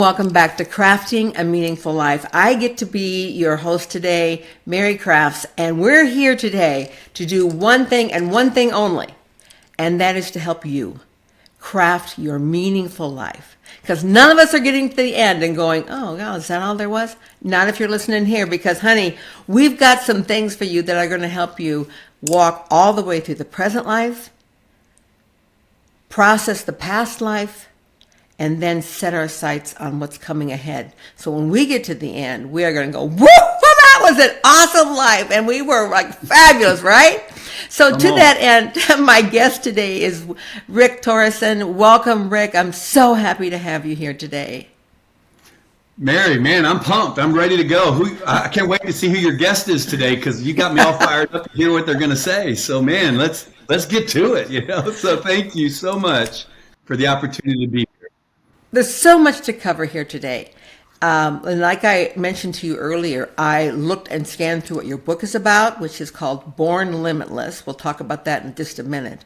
Welcome back to Crafting a Meaningful Life. I get to be your host today, Mary Crafts, and we're here today to do one thing and one thing only, and that is to help you craft your meaningful life. Because none of us are getting to the end and going, oh, God, is that all there was? Not if you're listening here, because, honey, we've got some things for you that are going to help you walk all the way through the present life, process the past life, and then set our sights on what's coming ahead. So when we get to the end, we are going to go, woo, well, that was an awesome life. And we were like fabulous, right? So to that end, my guest today is Rick Torrison. Welcome, Rick. I'm so happy to have you here today. Mary, man, I'm pumped. I'm ready to go. I can't wait to see who your guest is today, because you got me all fired up to hear what they're going to say. So, man, let's get to it. So thank you so much for the opportunity to be here. There's so much to cover here today. And like I mentioned to you earlier, I looked and scanned through what your book is about, which is called Born Limitless. We'll talk about that in just a minute.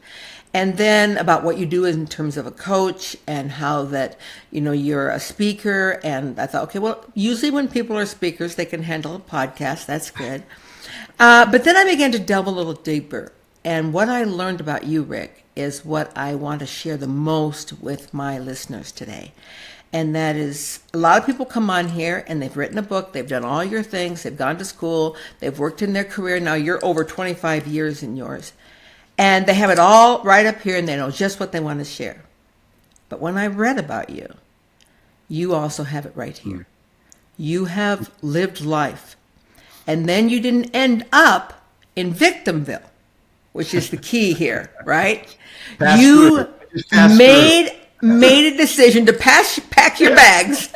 And then about what you do in terms of a coach and how that, you're a speaker. And I thought, okay, well, usually when people are speakers, they can handle a podcast. That's good. But then I began to delve a little deeper. And what I learned about you, Rick, is what I want to share the most with my listeners today. And that is, a lot of people come on here and they've written a book, they've done all your things, they've gone to school, they've worked in their career. Now you're over 25 years in yours. And they have it all right up here and they know just what they want to share. But when I read about you, you also have it right here. You have lived life. And then you didn't end up in victimville, which is the key here, right? You made a decision to pack your bags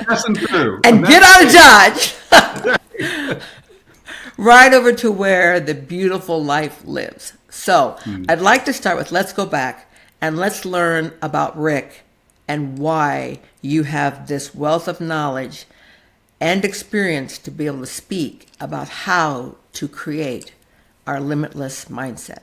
and get out of Dodge right over to where the beautiful life lives. So I'd like to start with, let's go back and let's learn about Rick and why you have this wealth of knowledge and experience to be able to speak about how to create our limitless mindset.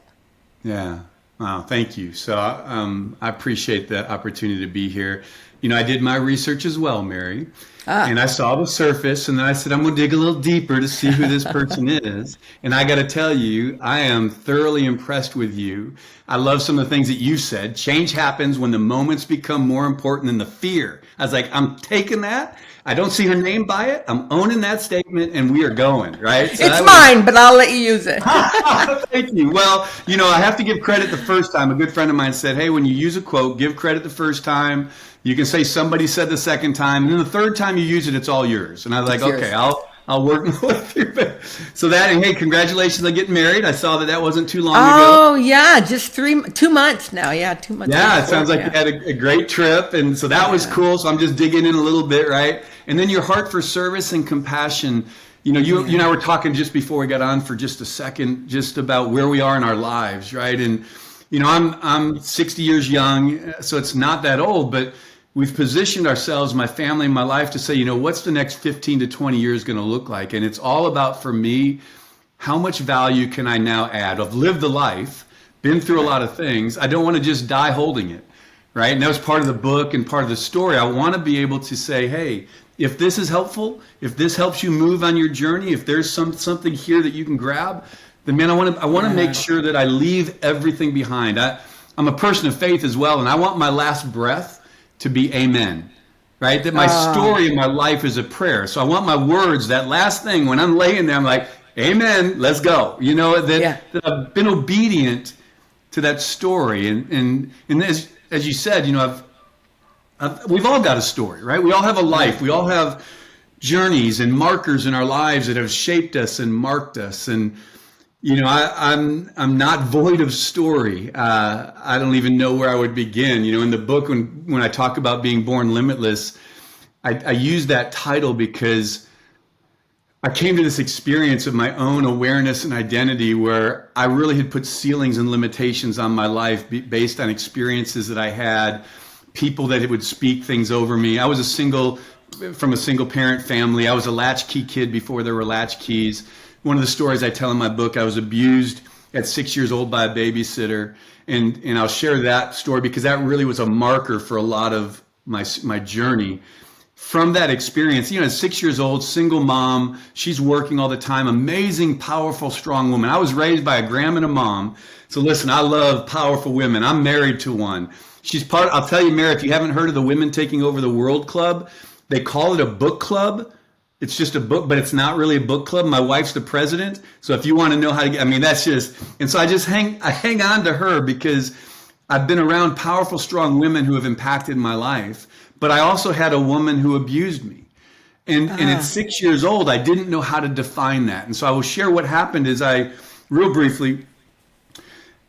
Yeah. Wow. Thank you. So I appreciate the opportunity to be here. I did my research as well, Mary, and I saw the surface, and then I said, I'm going to dig a little deeper to see who this person is. And I got to tell you, I am thoroughly impressed with you. I love some of the things that you said. Change happens when the moments become more important than the fear. I was like, I'm taking that. I don't see her name by it. I'm owning that statement, and we are going, right? So it's mine, but I'll let you use it. Thank you. Well, I have to give credit the first time. A good friend of mine said, hey, when you use a quote, give credit the first time. You can say somebody said the second time, and then the third time you use it, it's all yours. And I was like, okay, I'll work with you. So and hey, congratulations on getting married. I saw that wasn't too long ago. Oh, yeah, just 2 months now. Yeah, 2 months. Yeah, it sounds like you had a great trip, and so that was cool. So I'm just digging in a little bit, right? And then your heart for service and compassion. You and I were talking just before we got on for just a second, just about where we are in our lives, right? And I'm 60 years young, so it's not that old, but we've positioned ourselves, my family and my life, to say, what's the next 15 to 20 years going to look like? And it's all about, for me, how much value can I now add? I've lived the life, been through a lot of things. I don't want to just die holding it, right? And that was part of the book and part of the story. I want to be able to say, hey, if this is helpful, if this helps you move on your journey, if there's something here that you can grab, then man, I want to make sure that I leave everything behind. I'm a person of faith as well, and I want my last breath to be amen, right? That my story in my life is a prayer. So I want my words, that last thing, when I'm laying there, I'm like, amen, let's go. That I've been obedient to that story. And as you said, we've all got a story, right? We all have a life. We all have journeys and markers in our lives that have shaped us and marked us. And I'm not void of story. I don't even know where I would begin. In the book, when I talk about being born limitless, I use that title because I came to this experience of my own awareness and identity where I really had put ceilings and limitations on my life based on experiences that I had, people that would speak things over me. I was from a single parent family. I was a latchkey kid before there were latchkeys. One of the stories I tell in my book, I was abused at 6 years old by a babysitter. And I'll share that story because that really was a marker for a lot of my journey. from that experience, 6 years old, single mom, she's working all the time, amazing, powerful, strong woman. I was raised by a grandma and a mom. So listen, I love powerful women. I'm married to one. I'll tell you, Mary, if you haven't heard of the Women Taking Over the World Club, they call it a book club. It's just a book, but it's not really a book club. My wife's the president. So if you want to know how to get, that's just, and so I hang on to her because I've been around powerful, strong women who have impacted my life. But I also had a woman who abused me. And at 6 years old, I didn't know how to define that. And so I will share what happened is real briefly,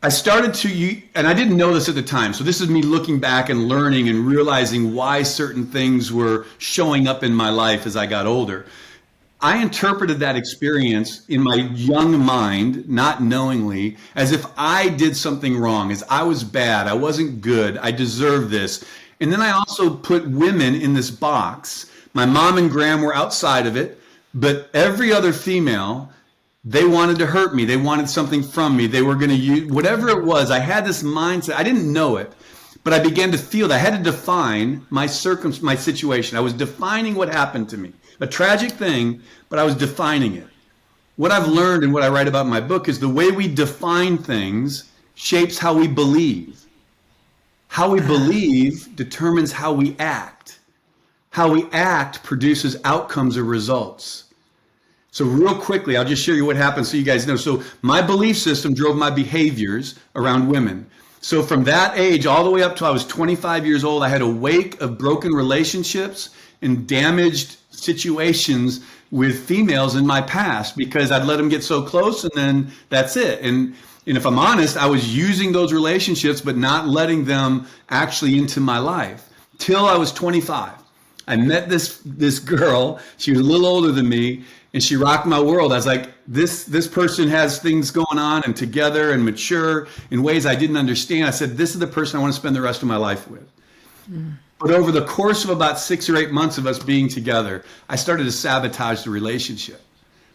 I started to, and I didn't know this at the time. So this is me looking back and learning and realizing why certain things were showing up in my life as I got older. I interpreted that experience in my young mind, not knowingly, as if I did something wrong, as I was bad, I wasn't good, I deserved this. And then I also put women in this box. My mom and Graham were outside of it, but every other female, they wanted to hurt me. They wanted something from me. They were going to use whatever it was. I had this mindset. I didn't know it, but I began to feel that I had to define my situation. I was defining what happened to me. A tragic thing, but I was defining it. What I've learned and what I write about in my book is the way we define things shapes how we believe. How we believe determines how we act. How we act produces outcomes or results. So real quickly, I'll just share you what happened so you guys know. So my belief system drove my behaviors around women. So from that age all the way up till I was 25 years old, I had a wake of broken relationships and damaged situations with females in my past because I'd let them get so close and then that's it. And if I'm honest, I was using those relationships, but not letting them actually into my life till I was 25. I met this girl. She was a little older than me, and she rocked my world. I was like, this person has things going on and together and mature in ways I didn't understand. I said, this is the person I want to spend the rest of my life with. But over the course of about 6 or 8 months of us being together, I started to sabotage the relationship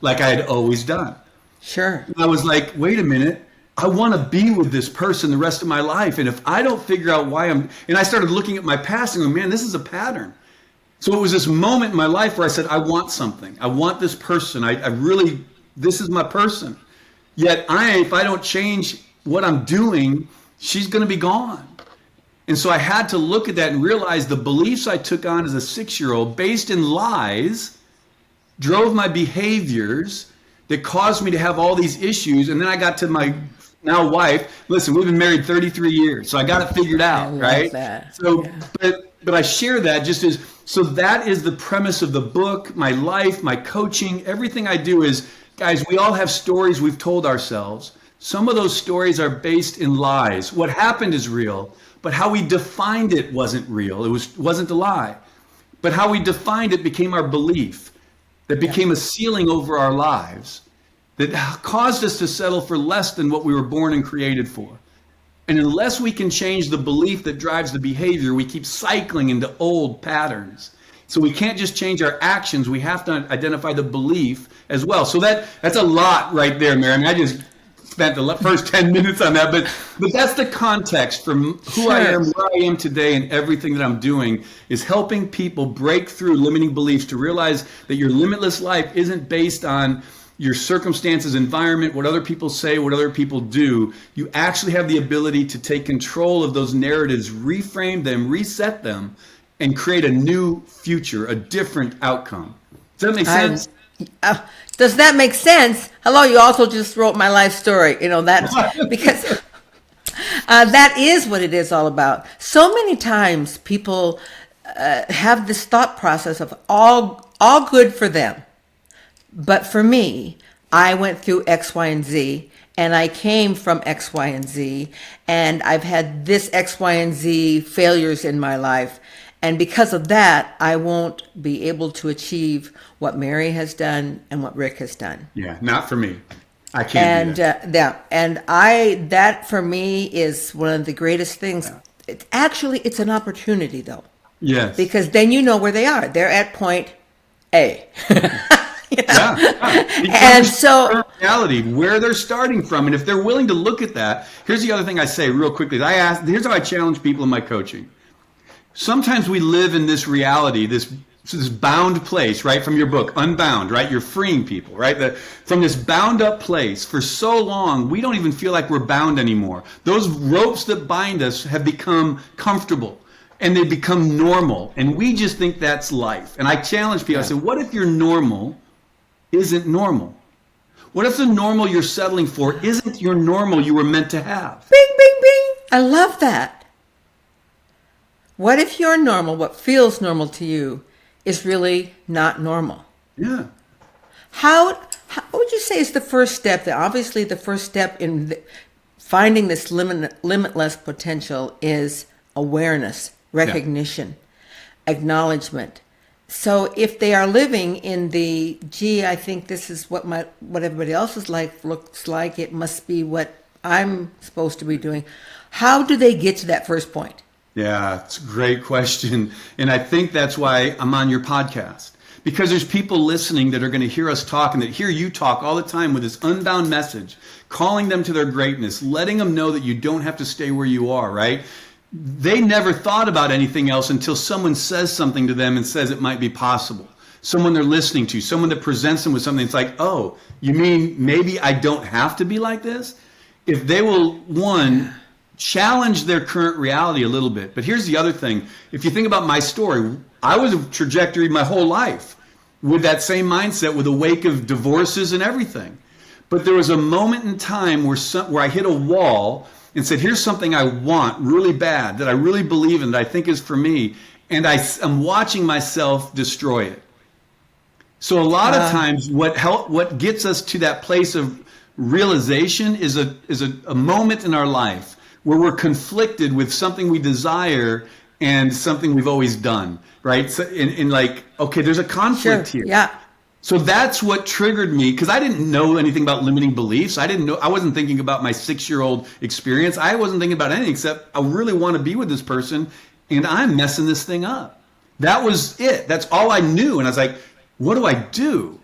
like I had always done. Sure. And I was like, wait a minute. I want to be with this person the rest of my life. And if I don't figure out why and I started looking at my past and going, man, this is a pattern. So it was this moment in my life where I said, I want something. I want this person. I really, this is my person. Yet if I don't change what I'm doing, she's going to be gone. And so I had to look at that and realize the beliefs I took on as a 6-year-old based in lies drove my behaviors that caused me to have all these issues. And then I got to my now wife. Listen, we've been married 33 years, so I got it figured out, right? That. So, yeah. But I share that just as, so that is the premise of the book, my life, my coaching, everything I do is, guys, we all have stories we've told ourselves. Some of those stories are based in lies. What happened is real, but how we defined it wasn't real. It wasn't a lie. But how we defined it became our belief that became a ceiling over our lives that caused us to settle for less than what we were born and created for. And unless we can change the belief that drives the behavior, we keep cycling into old patterns. So we can't just change our actions. We have to identify the belief as well. So that's a lot right there, Mary. I mean, I just spent the first 10 minutes on that, but that's the context from who I am, where I am today, and everything that I'm doing is helping people break through limiting beliefs to realize that your limitless life isn't based on your circumstances, environment, what other people say, what other people do. You actually have the ability to take control of those narratives, reframe them, reset them, and create a new future, a different outcome. Does that make sense? Does that make sense? Hello, you also just wrote my life story. That's because that is what it is all about. So many times people have this thought process of all good for them. But for me, I went through X, Y, and Z, and I came from X, Y, and Z, and I've had this X, Y, and Z failures in my life. And because of that, I won't be able to achieve what Mary has done and what Rick has done. Yeah, not for me. I can't do that. That for me is one of the greatest things. Yeah. It's an opportunity though. Yes. Because then you know where they are. They're at point A. And so reality, where they're starting from, and if they're willing to look at that, here's the other thing I say real quickly. Here's how I challenge people in my coaching. Sometimes we live in this reality, this So this bound place, right, from your book, Unbound, right? You're freeing people, right? From this bound up place for so long, we don't even feel like we're bound anymore. Those ropes that bind us have become comfortable and they become normal. And we just think that's life. And I challenge people, I say, what if your normal isn't normal? What if the normal you're settling for isn't your normal you were meant to have? Bing, bing, bing. I love that. What if your normal, what feels normal to you, is really not normal? Yeah. How would you say is the first step? That obviously the first step in finding this limitless potential is awareness, recognition, acknowledgement. So if they are living in the, gee, I think this is what everybody else's life looks like, it must be what I'm supposed to be doing. How do they get to that first point? Yeah, it's a great question. And I think that's why I'm on your podcast. Because there's people listening that are going to hear us talk and that hear you talk all the time with this unbound message, calling them to their greatness, letting them know that you don't have to stay where you are, right? They never thought about anything else until someone says something to them and says it might be possible. Someone they're listening to, someone that presents them with something. It's like, oh, you mean maybe I don't have to be like this? If they will, one, challenge their current reality a little bit. But here's the other thing. If you think about my story, I was a trajectory my whole life with that same mindset, with a wake of divorces and everything. But there was a moment in time where I hit a wall and said, here's something I want really bad, that I really believe in, that I think is for me. And I'm watching myself destroy it. So a lot of times what gets us to that place of realization is a moment in our life where we're conflicted with something we desire and something we've always done, right? So in like, okay, there's a conflict here. Yeah. So that's what triggered me, because I didn't know anything about limiting beliefs. I wasn't thinking about my 6-year-old experience. I wasn't thinking about anything except I really want to be with this person and I'm messing this thing up. That was it. That's all I knew. And I was like, what do I do?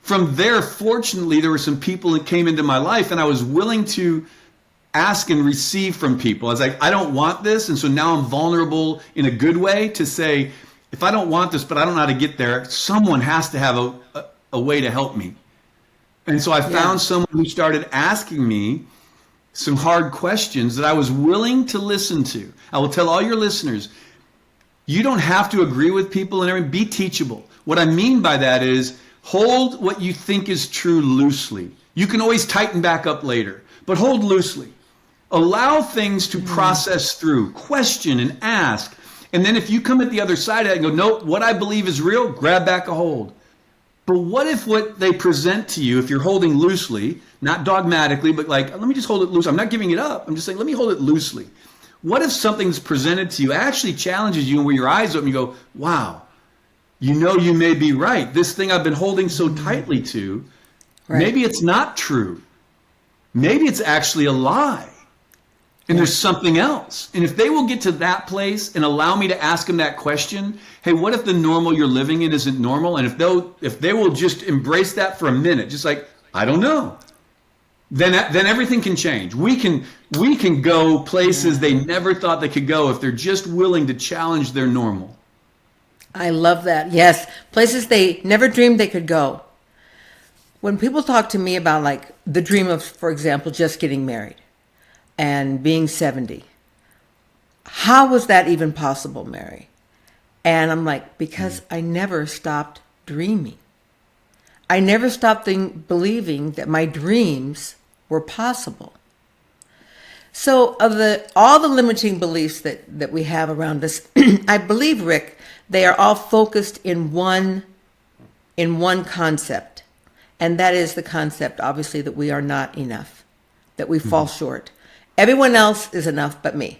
From there, fortunately, there were some people that came into my life and I was willing to ask and receive from people. I was like, I don't want this. And so now I'm vulnerable in a good way to say, if I don't want this, but I don't know how to get there, someone has to have a way to help me. And so I found someone who started asking me some hard questions that I was willing to listen to. I will tell all your listeners, you don't have to agree with people and everything. Be teachable. What I mean by that is hold what you think is true loosely. You can always tighten back up later, but hold loosely. Allow things to process through, question and ask. And then if you come at the other side of that and go, nope, what I believe is real, grab back a hold. But what if what they present to you, if you're holding loosely, not dogmatically, but like, let me just hold it loose. I'm not giving it up. I'm just saying, let me hold it loosely. What if something's presented to you actually challenges you and where your eyes open, you go, wow, you know, you may be right. This thing I've been holding so tightly to, maybe it's not true. Maybe it's actually a lie. And there's something else. And if they will get to that place and allow me to ask them that question, hey, what if the normal you're living in isn't normal? And if they will just embrace that for a minute, just like, I don't know, then everything can change. We can go places they never thought they could go if they're just willing to challenge their normal. I love that. Yes. Places they never dreamed they could go. When people talk to me about like the dream of, for example, just getting married and being 70, how was that even possible, Mary? And I'm like, because I never stopped dreaming. I never stopped believing that my dreams were possible. So of all the limiting beliefs that we have around us, I believe, Rick, they are all focused in one concept. And that is the concept, obviously, that we are not enough, that we fall short. Everyone else is enough but me.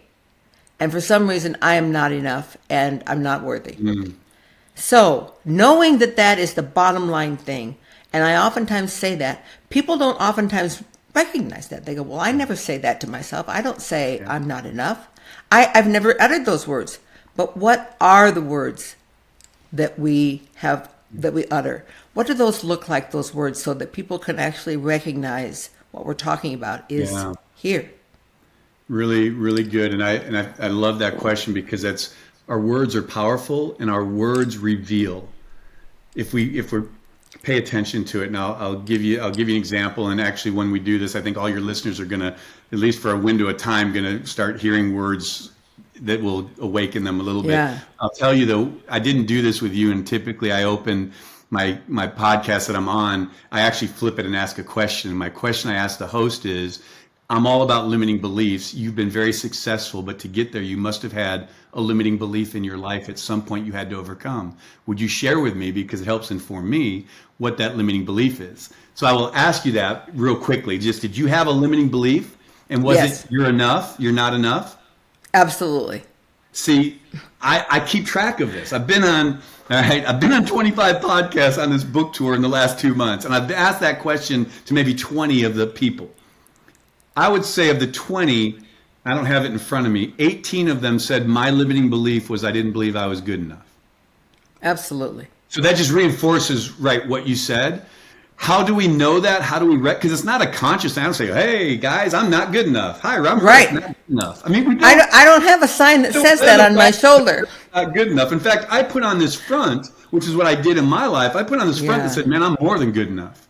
And for some reason, I am not enough and I'm not worthy. So knowing that is the bottom line thing, and I oftentimes say that, people don't oftentimes recognize that. They go, well, I never say that to myself. I don't say I'm not enough. I've never uttered those words. But what are the words that we utter? What do those look like, those words, so that people can actually recognize what we're talking about is here? Really, really good. And I love that question, because that's our words are powerful and our words reveal. If we pay attention to it. Now I'll give you an example. And actually, when we do this, I think all your listeners are gonna, at least for a window of time, gonna start hearing words that will awaken them a little bit. Yeah. I'll tell you though, I didn't do this with you, and typically I open my podcast that I'm on, I actually flip it and ask a question. And my question I ask the host is, I'm all about limiting beliefs. You've been very successful, but to get there, you must have had a limiting belief in your life at some point you had to overcome. Would you share with me, because it helps inform me, what that limiting belief is? So I will ask you that real quickly. Just, did you have a limiting belief? And was Yes. it, you're enough, you're not enough? Absolutely. See, I keep track of this. I've been on 25 podcasts on this book tour in the last 2 months, and I've asked that question to maybe 20 of the people. I would say of the 20, I don't have it in front of me, 18 of them said my limiting belief was I didn't believe I was good enough. Absolutely. So that just reinforces, right, what you said. How do we know that? How do we, because it's not a conscious thing. I don't say, hey, guys, I'm not good enough. Hi, I'm Right. not good enough. I mean, we don't. I don't have a sign that says that on my shoulder. Not good enough. In fact, I put on this front, which is what I did in my life. I put on this front Yeah. that said, man, I'm more than good enough.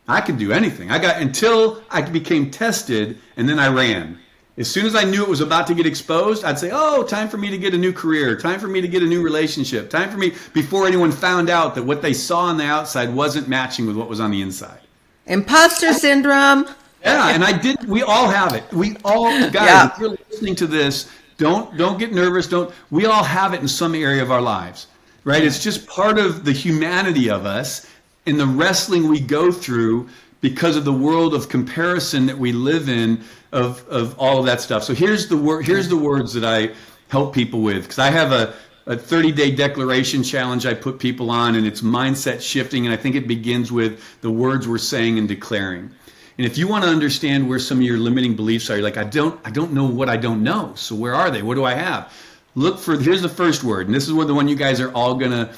I can do anything. Until I became tested, and then I ran. As soon as I knew it was about to get exposed, I'd say, oh, time for me to get a new career, time for me to get a new relationship, time for me, before anyone found out that what they saw on the outside wasn't matching with what was on the inside. Imposter syndrome. Yeah, and we all have it. We all, guys, Yeah. if you're listening to this, don't get nervous. We all have it in some area of our lives, right? It's just part of the humanity of us and the wrestling we go through because of the world of comparison that we live in, of all of that stuff. So here's the words that I help people with, because I have a 30-day declaration challenge I put people on, and it's mindset shifting, and I think it begins with the words we're saying and declaring. And if you want to understand where some of your limiting beliefs are, you're like, I don't know what I don't know. So where are they? What do I have? Here's the first word, and this is the one you guys are all gonna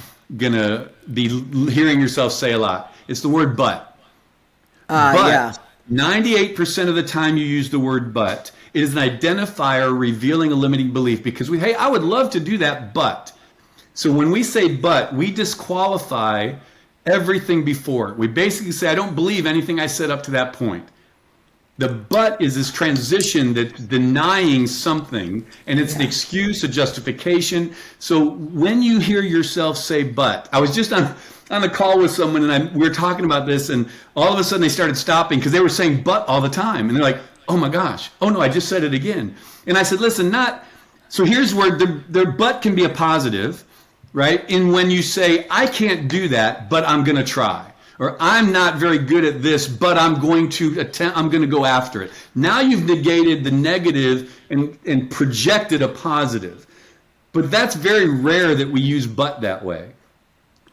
be hearing yourself say a lot. It's the word but. But Yeah. 98% of the time you use the word but, it is an identifier revealing a limiting belief, because hey, I would love to do that, but. So when we say but, we disqualify everything before it. We basically say, I don't believe anything I said up to that point. The but is this transition that's denying something, and it's an excuse, a justification. So when you hear yourself say but, I was just on a call with someone, and we were talking about this, and all of a sudden they started stopping because they were saying but all the time. And they're like, oh my gosh, oh no, I just said it again. And I said, listen, so here's where their but can be a positive, right? And when you say, I can't do that, but I'm going to try. Or I'm not very good at this, but I'm going to go after it. Now you've negated the negative and projected a positive. But that's very rare that we use but that way.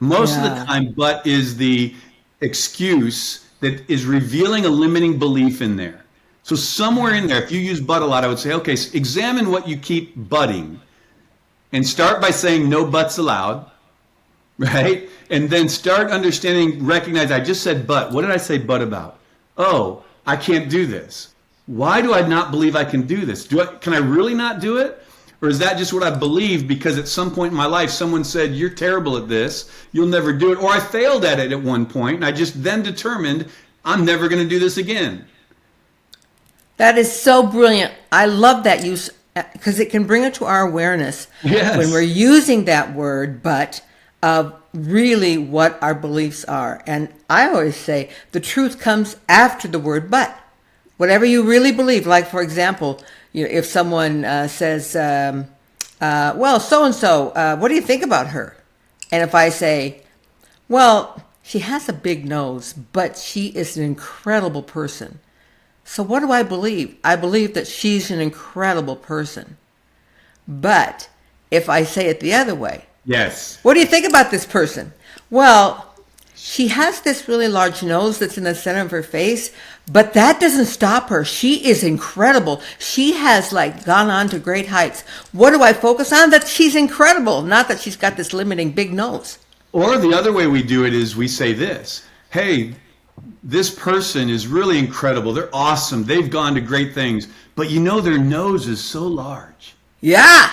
Most of the time, but is the excuse that is revealing a limiting belief in there. So somewhere in there, if you use but a lot, I would say, okay, so examine what you keep butting, and start by saying no buts allowed, right? And then start recognize I just said but. What did I say but about? Oh, I can't do this. Why do I not believe I can do this? Can I really not do it? Or is that just what I believe because at some point in my life someone said, you're terrible at this, you'll never do it, or I failed at it at one point and I just then determined I'm never going to do this again. That is so brilliant. I love that use, because it can bring it to our awareness when we're using that word but of really what our beliefs are. And I always say the truth comes after the word but. Whatever you really believe, like for example, if someone says, well, so-and-so, what do you think about her? And if I say, well, she has a big nose, but she is an incredible person. So what do I believe? I believe that she's an incredible person. But if I say it the other way, yes. What do you think about this person? Well, she has this really large nose that's in the center of her face, but that doesn't stop her. She is incredible. She has gone on to great heights. What do I focus on? That she's incredible, not that she's got this limiting big nose. Or the other way we do it is we say this, hey, this person is really incredible. They're awesome. They've gone to great things, but their nose is so large. Yeah.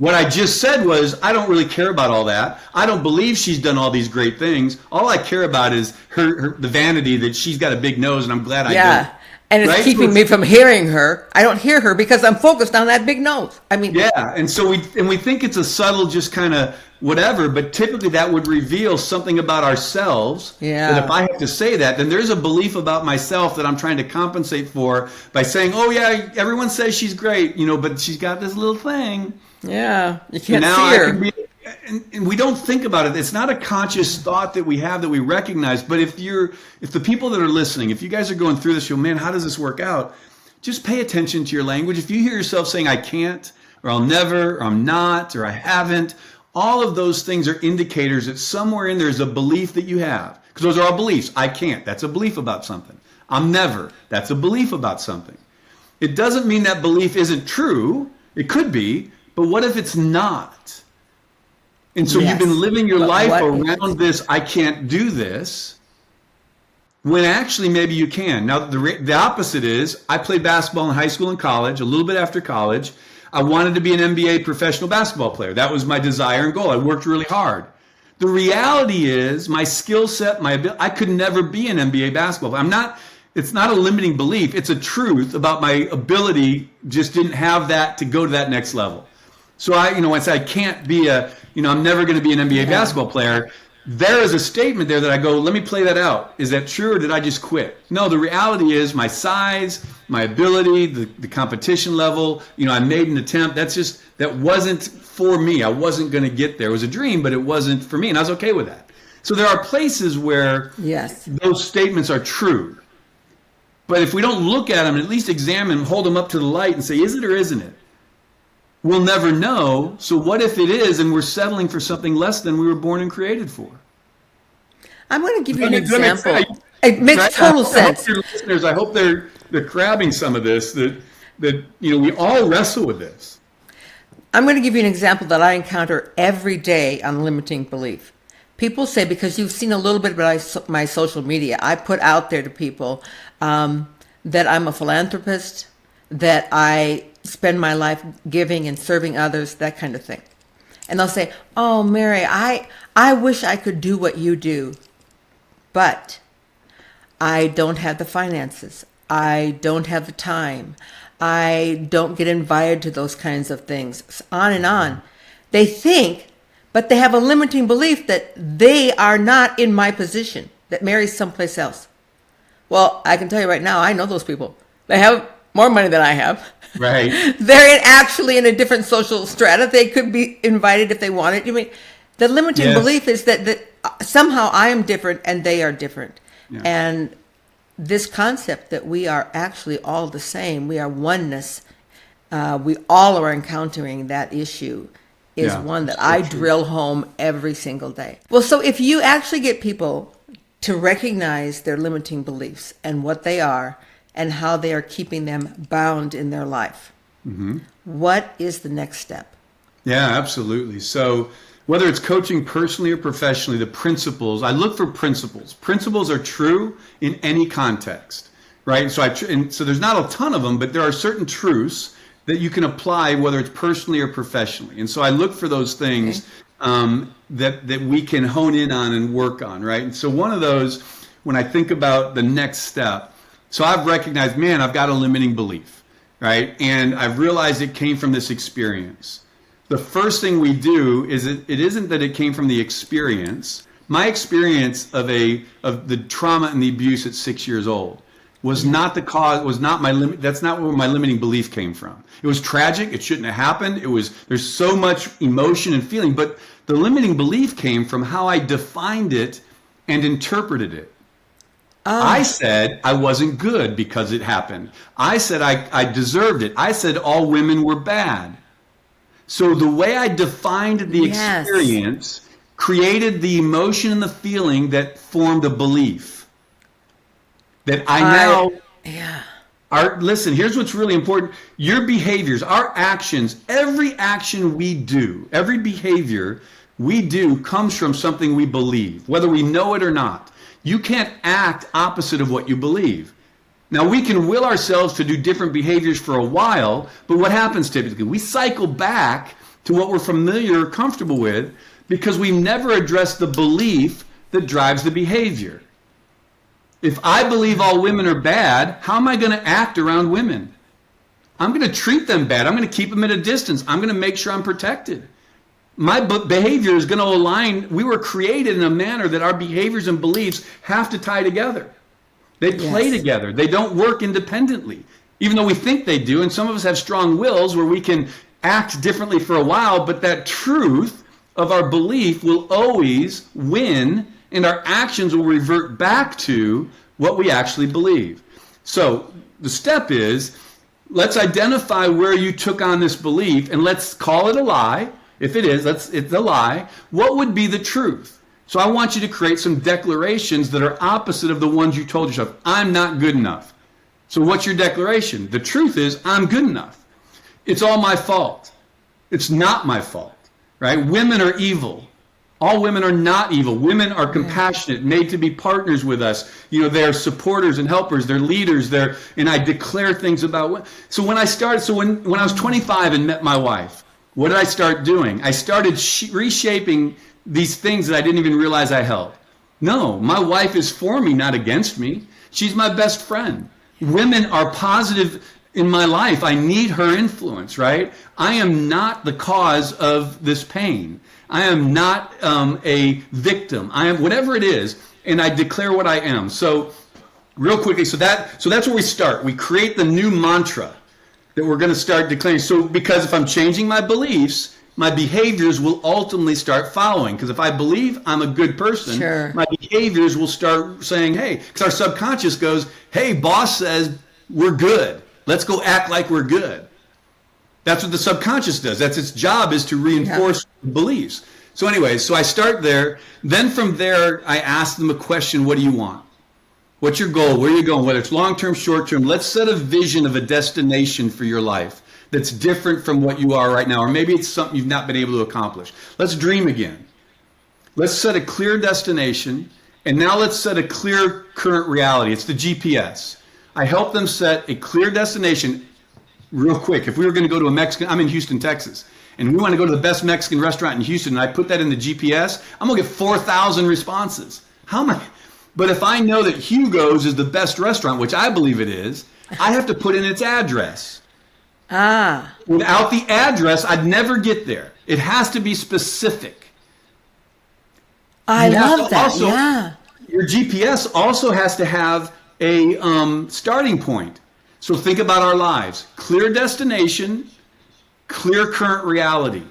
What I just said was, I don't really care about all that. I don't believe she's done all these great things. All I care about is the vanity that she's got a big nose, and I'm glad I do. Yeah. And it's Right? keeping me from hearing her. I don't hear her because I'm focused on that big nose. I mean, Yeah, and so we think it's a subtle, just kind of whatever, but typically that would reveal something about ourselves. Yeah. That if I have to say that, then there's a belief about myself that I'm trying to compensate for by saying, "Oh yeah, everyone says she's great, but she's got this little thing." yeah, you can't Now see I her. can be, and we don't think about it. It's not a conscious thought that we have that we recognize. But if the people that are listening, if you guys are going through this, you go, man, how does this work out? Just pay attention to your language. If you hear yourself saying, I can't, or I'll never, or I'm not, or I haven't, all of those things are indicators that somewhere in there is a belief that you have. Because those are all beliefs. I can't. That's a belief about something. I'm never. That's a belief about something. It doesn't mean that belief isn't true. It could be. But what if it's not? And so you've been living your life around this, I can't do this, when actually maybe you can. Now, the opposite is, I played basketball in high school and college, a little bit after college. I wanted to be an NBA professional basketball player. That was my desire and goal. I worked really hard. The reality is, my skill set, my ability, I could never be an NBA basketball player. It's not a limiting belief. It's a truth about my ability, just didn't have that to go to that next level. So when I say I can't be I'm never going to be an NBA basketball player, there is a statement there that I go, let me play that out. Is that true, or did I just quit? No, the reality is my size, my ability, the competition level, I made an attempt. That wasn't for me. I wasn't going to get there. It was a dream, but it wasn't for me, and I was okay with that. So there are places where those statements are true. But if we don't look at them, at least examine them, hold them up to the light and say, is it or isn't it? We'll never know. So what if it is, and we're settling for something less than we were born and created for? I'm going to give you an example. It makes total sense. I hope your listeners, I hope they're grabbing some of this, that we all wrestle with this. I'm going to give you an example that I encounter every day on limiting belief. People say, because you've seen a little bit about my social media, I put out there to people that I'm a philanthropist, that I spend my life giving and serving others, that kind of thing. And they'll say, oh, Mary, I wish I could do what you do, but I don't have the finances. I don't have the time. I don't get invited to those kinds of things, on and on. They think, but they have a limiting belief that they are not in my position, that Mary's someplace else. Well, I can tell you right now, I know those people. They have more money than I have. Right. They're actually in a different social strata. They could be invited if they wanted. I mean, the limiting belief is that somehow I am different and they are different. Yeah. And this concept that we are actually all the same, we are oneness, we all are encountering that issue, is one that I drill home every single day. Well, so if you actually get people to recognize their limiting beliefs and what they are, and how they are keeping them bound in their life. Mm-hmm. What is the next step? Yeah, absolutely. So whether it's coaching personally or professionally, the principles, I look for principles. Principles are true in any context, right? So so there's not a ton of them, but there are certain truths that you can apply, whether it's personally or professionally. And so I look for those things that we can hone in on and work on, right? And so one of those, when I think about the next step, so I've recognized, man, I've got a limiting belief, right? And I've realized it came from this experience. The first thing we do is it isn't that it came from the experience. My experience of the trauma and the abuse at 6 years old was not the cause, was not my limit. That's not where my limiting belief came from. It was tragic. It shouldn't have happened. There's so much emotion and feeling, but the limiting belief came from how I defined it and interpreted it. I said I wasn't good because it happened. I said I deserved it. I said all women were bad. So the way I defined the experience created the emotion and the feeling that formed a belief. That listen, here's what's really important. Your behaviors, our actions, every action we do, every behavior we do comes from something we believe, whether we know it or not. You can't act opposite of what you believe. Now, we can will ourselves to do different behaviors for a while, but what happens typically? We cycle back to what we're familiar or comfortable with because we've never addressed the belief that drives the behavior. If I believe all women are bad, how am I going to act around women? I'm going to treat them bad. I'm going to keep them at a distance. I'm going to make sure I'm protected. My behavior is going to align. We were created in a manner that our behaviors and beliefs have to tie together. They play together. They don't work independently, even though we think they do. And some of us have strong wills where we can act differently for a while, but that truth of our belief will always win, and our actions will revert back to what we actually believe. So the step is, let's identify where you took on this belief, and let's call it a lie. If it is, it's a lie. What would be the truth? So I want you to create some declarations that are opposite of the ones you told yourself. I'm not good enough. So what's your declaration? The truth is, I'm good enough. It's all my fault. It's not my fault, right? Women are evil. All women are not evil. Women are compassionate, made to be partners with us. You know, they're supporters and helpers. They're leaders. And I declare things about women. So when I was 25 and met my wife, what did I start doing? I started reshaping these things that I didn't even realize I held. No, my wife is for me, not against me. She's my best friend. Women are positive in my life. I need her influence, right? I am not the cause of this pain. I am not a victim. I am whatever it is, and I declare what I am. So real quickly, so that's where we start. We create the new mantra that we're going to start declaring. So because if I'm changing my beliefs, my behaviors will ultimately start following. Because if I believe I'm a good person, my behaviors will start saying, hey, because our subconscious goes, hey, boss says we're good. Let's go act like we're good. That's what the subconscious does. That's its job, is to reinforce beliefs. So anyway, so I start there. Then from there, I ask them a question, what do you want? What's your goal? Where are you going? Whether it's long-term, short-term, let's set a vision of a destination for your life that's different from what you are right now. Or maybe it's something you've not been able to accomplish. Let's dream again. Let's set a clear destination. And now let's set a clear current reality. It's the GPS. I help them set a clear destination. Real quick, if we were going to go to a Mexican, I'm in Houston, Texas, and we want to go to the best Mexican restaurant in Houston, and I put that in the GPS, I'm going to get 4,000 responses. How am I? But if I know that Hugo's is the best restaurant, which I believe it is, I have to put in its address. Without the address, I'd never get there. It has to be specific. I love that. Your GPS also has to have a starting point. So think about our lives. Clear destination, clear current reality.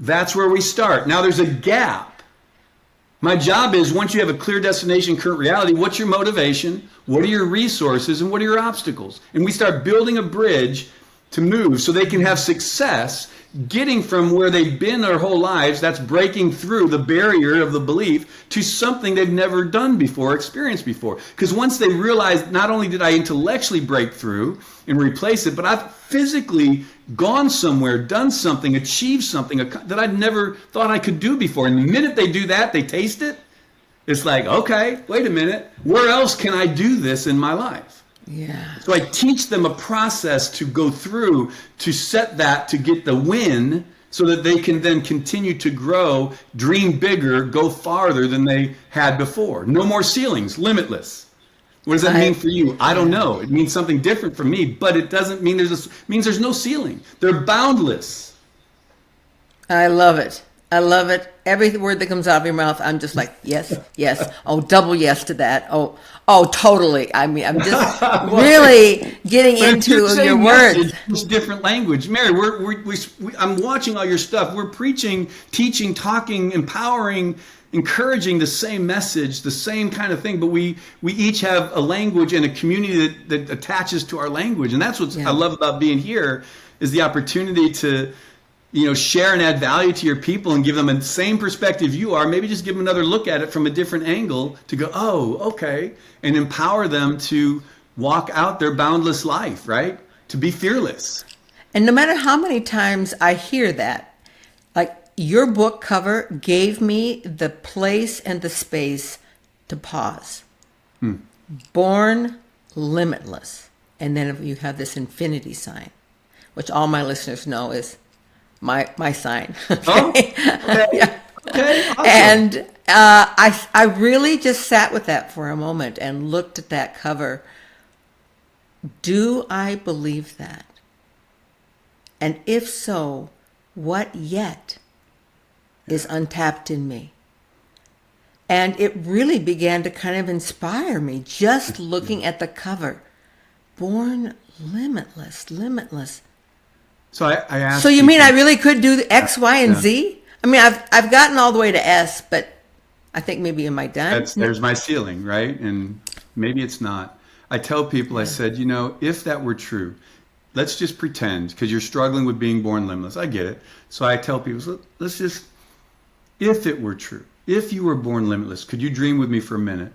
That's where we start. Now there's a gap. My job is, once you have a clear destination, current reality, what's your motivation? What are your resources? And what are your obstacles? And we start building a bridge to move so they can have success getting from where they've been their whole lives, that's breaking through the barrier of the belief, to something they've never done before, experienced before. Because once they realize, not only did I intellectually break through and replace it, but I've physically gone somewhere, done something, achieved something that I'd never thought I could do before. And the minute they do that, they taste it, it's like, okay, wait a minute, where else can I do this in my life? Yeah. So I teach them a process to go through to set that, to get the win, so that they can then continue to grow, dream bigger, go farther than they had before. No more ceilings, limitless. What does that mean for you? I don't know. It means something different for me, but it doesn't mean means there's no ceiling. They're boundless. I love it. I love it. Every word that comes out of your mouth, I'm just like, yes, yes. Oh, double yes to that. Oh, totally. I mean, I'm just really getting into your words. It's different language. Mary, I'm watching all your stuff. We're preaching, teaching, talking, empowering, encouraging the same message, the same kind of thing, but we each have a language and a community that attaches to our language. And that's what I love about being here, is the opportunity to share and add value to your people and give them the same perspective you are, maybe just give them another look at it from a different angle to go, oh, okay, and empower them to walk out their boundless life, right? To be fearless. And no matter how many times I hear that, like your book cover gave me the place and the space to pause. Born limitless. And then you have this infinity sign, which all my listeners know is my sign. Oh, Okay. okay. Yeah. Okay, awesome. And I really just sat with that for a moment and looked at that cover. Do I believe that? And if so, what yet is untapped in me? And it really began to kind of inspire me just looking at the cover. Born limitless, limitless. So I asked So you mean people- I really could do the X, Y, and Z? I mean, I've gotten all the way to S, but I think maybe am I done? there's my ceiling, right? And maybe it's not. I tell people, I said, if that were true, let's just pretend, because you're struggling with being born limitless. I get it. So I tell people, let's just, if it were true, if you were born limitless, could you dream with me for a minute?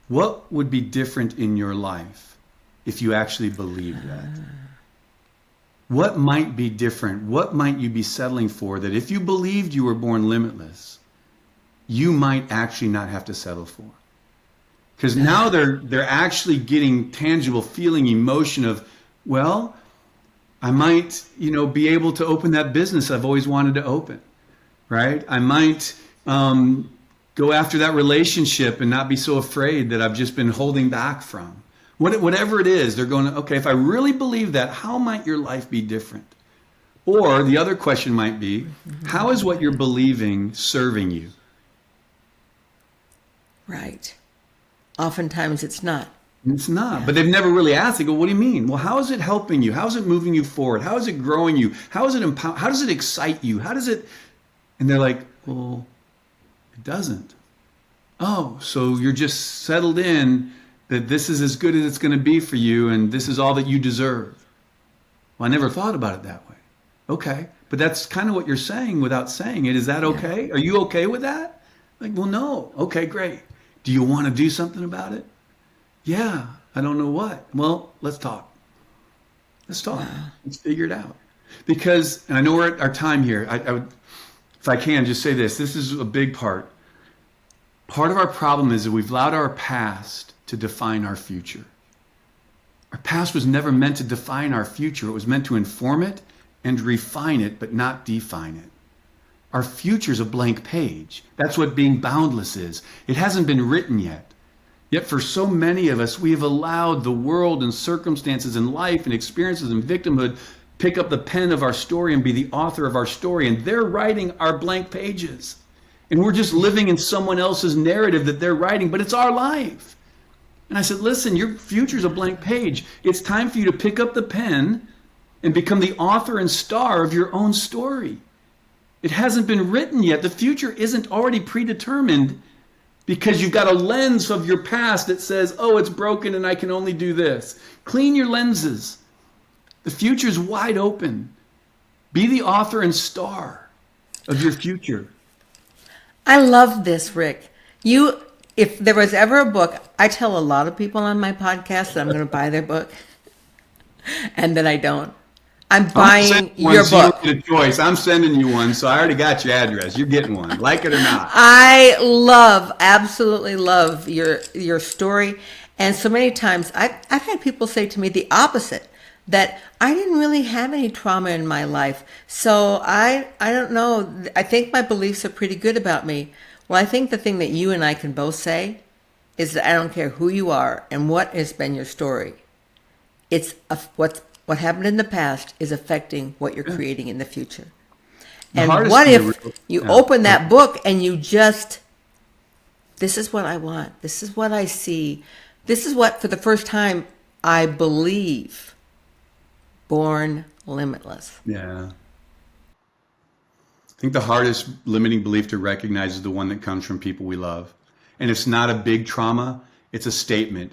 What would be different in your life if you actually believed that? What might be different? What might you be settling for that if you believed you were born limitless, you might actually not have to settle for? Because now they're actually getting tangible feeling, emotion of, well, I might, be able to open that business I've always wanted to open, right? I might go after that relationship and not be so afraid that I've just been holding back from. Whatever it is, they're going, okay, if I really believe that, how might your life be different? Or the other question might be, how is what you're believing serving you? Right. Oftentimes it's not. It's not, but they've never really asked. They go, what do you mean? Well, how is it helping you? How is it moving you forward? How is it growing you? How is it how does it excite you? How does it? And they're like, well, it doesn't. Oh, so you're just settled in that this is as good as it's going to be for you and this is all that you deserve. Well, I never thought about it that way. Okay, but that's kind of what you're saying without saying it. Is that okay? Are you okay with that? Like, well, no. Okay, great. Do you want to do something about it? Yeah, I don't know what. Well, let's talk. Let's talk. Wow. Let's figure it out. Because, and I know we're at our time here. I would, if I can, just say this. This is a big part. Part of our problem is that we've allowed our past to define our future. Our past was never meant to define our future. It was meant to inform it and refine it, but not define it. Our future is a blank page. That's what being boundless is. It hasn't been written yet. Yet for so many of us, we have allowed the world and circumstances and life and experiences and victimhood pick up the pen of our story and be the author of our story. And they're writing our blank pages. And we're just living in someone else's narrative that they're writing, but it's our life. And I said, listen, your future's a blank page. It's time for you to pick up the pen and become the author and star of your own story. It hasn't been written yet. The future isn't already predetermined because you've got a lens of your past that says, oh, it's broken and I can only do this. Clean your lenses. The future's wide open. Be the author and star of your future. I love this, Rick. If there was ever a book, I tell a lot of people on my podcast that I'm going to buy their book, and then I don't. I'm buying your book. You don't get a choice. I'm sending you one, so I already got your address. You're getting one, like it or not. I absolutely love your story. And so many times I've had people say to me the opposite, that I didn't really have any trauma in my life. So I don't know. I think my beliefs are pretty good about me. Well, I think the thing that you and I can both say is that I don't care who you are and what has been your story. It's what happened in the past is affecting what you're creating in the future. And what if you open that book and you just, this is what I want. This is what I see. This is what, for the first time, I believe. Born limitless. Yeah. I think the hardest limiting belief to recognize is the one that comes from people we love. And it's not a big trauma. It's a statement.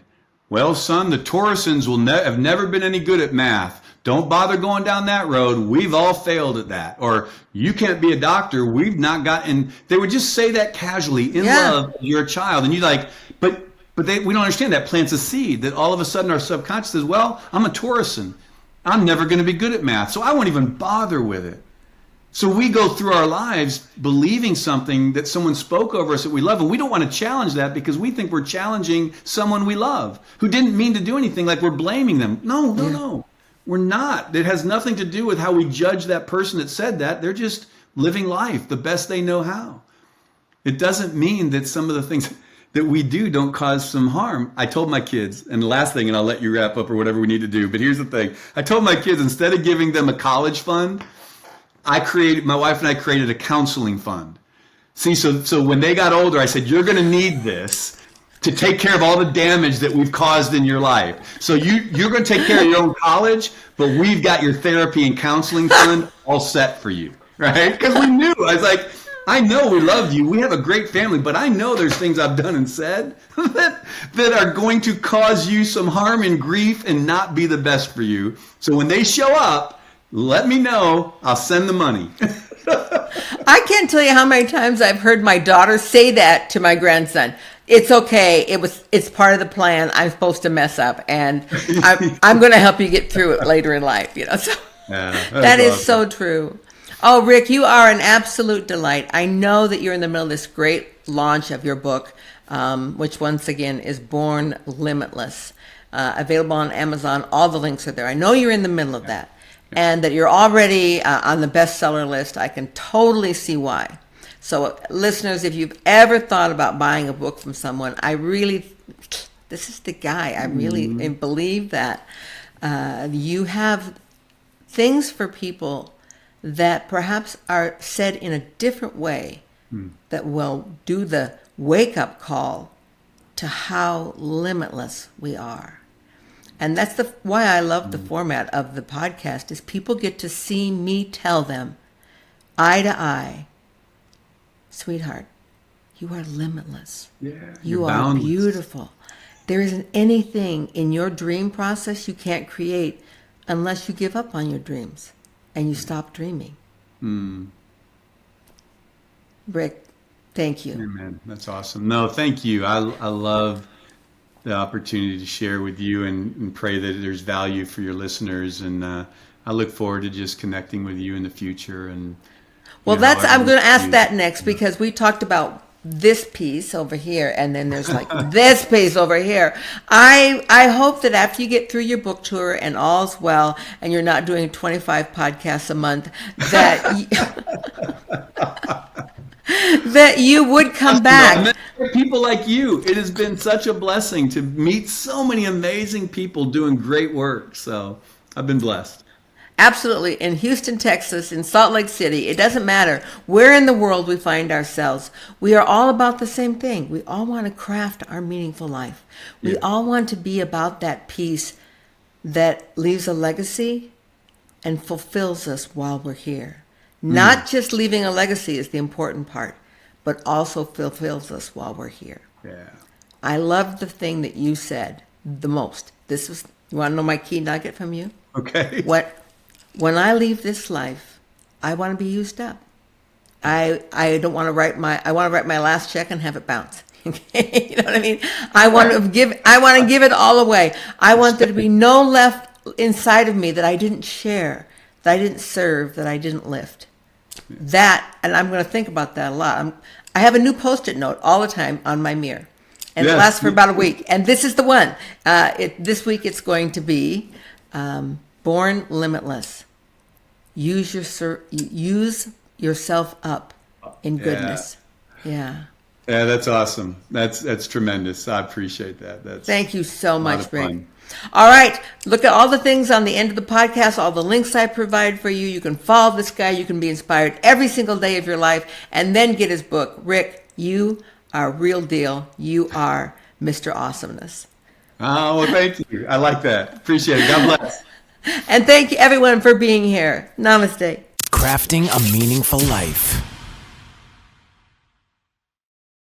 Well, son, the Torrisons have never been any good at math. Don't bother going down that road. We've all failed at that. Or you can't be a doctor. We've not gotten. They would just say that casually in love. You're a child, and you're like, but we don't understand that plants a seed that all of a sudden our subconscious says, well, I'm a Torrison. I'm never going to be good at math, so I won't even bother with it. So we go through our lives believing something that someone spoke over us that we love, and we don't want to challenge that because we think we're challenging someone we love who didn't mean to do anything, like we're blaming them. No. We're not. It has nothing to do with how we judge that person that said that. They're just living life the best they know how. It doesn't mean that some of the things that we do don't cause some harm. I told my kids, and the last thing, and I'll let you wrap up or whatever we need to do, but here's the thing. I told my kids, instead of giving them a college fund, my wife and I created a counseling fund. See, so when they got older, I said, you're going to need this to take care of all the damage that we've caused in your life. So you're going to take care of your own college, but we've got your therapy and counseling fund all set for you, right? Because we knew. I was like, I know we love you. We have a great family, but I know there's things I've done and said that are going to cause you some harm and grief and not be the best for you. So when they show up, let me know. I'll send the money. I can't tell you how many times I've heard my daughter say that to my grandson. It's okay. It's part of the plan. I'm supposed to mess up, and I'm going to help you get through it later in life. So that is awesome. So true. Oh, Rick, you are an absolute delight. I know that you're in the middle of this great launch of your book, which once again is Born Limitless, available on Amazon. All the links are there. I know you're in the middle of that, and that you're already on the bestseller list. I can totally see why. So listeners, if you've ever thought about buying a book from someone, this is the guy. I really believe that you have things for people that perhaps are said in a different way that will do the wake-up call to how limitless we are. And that's why I love the format of the podcast, is people get to see me tell them eye to eye, sweetheart, you are limitless. Yeah, you are boundless. Beautiful. There isn't anything in your dream process you can't create unless you give up on your dreams and you stop dreaming. Rick, thank you. Amen. That's awesome. No, thank you. I love the opportunity to share with you and pray that there's value for your listeners. And I look forward to just connecting with you in the future. And well, I'm going to ask that next, because we talked about this piece over here, and then there's like this piece over here. I hope that after you get through your book tour and all's well, and you're not doing 25 podcasts a month, that you would come back. People like you. It has been such a blessing to meet so many amazing people doing great work. So I've been blessed. Absolutely. In Houston, Texas, in Salt Lake City, it doesn't matter where in the world we find ourselves. We are all about the same thing. We all want to craft our meaningful life. We all want to be about that piece that leaves a legacy and fulfills us while we're here. Not just leaving a legacy is the important part, but also fulfills us while we're here. Yeah. I love the thing that you said the most. You want to know my key nugget from you? Okay. When I leave this life, I want to be used up. I don't want to write my last check and have it bounce. You know what I mean? I want to give it all away. I want there to be no left inside of me that I didn't share, that I didn't serve, that I didn't lift. That, and I'm going to think about that a lot. I have a new Post-it note all the time on my mirror, and it lasts for about a week. And this is the one. This week it's going to be Born Limitless. Use yourself up in goodness. Yeah. Yeah, that's awesome. That's tremendous. I appreciate that. Thank you so much, Rick. All right. Look at all the things on the end of the podcast, all the links I provide for you. You can follow this guy. You can be inspired every single day of your life, and then get his book. Rick, you are real deal. You are Mr. Awesomeness. Oh, well, thank you. I like that. Appreciate it. God bless. And thank you, everyone, for being here. Namaste. Crafting a meaningful life.